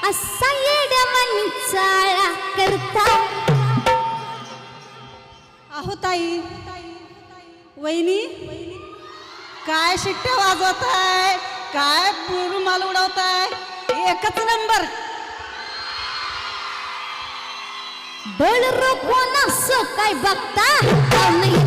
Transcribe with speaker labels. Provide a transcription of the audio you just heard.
Speaker 1: असा येड्या मनी चाळा करता.
Speaker 2: अहो ताई, वहिनी काय शिट्ट्या वाजवताय, काय रुमाल उडवताय, एकच नंबर.
Speaker 1: बळ रोखून असं काय बघता नाही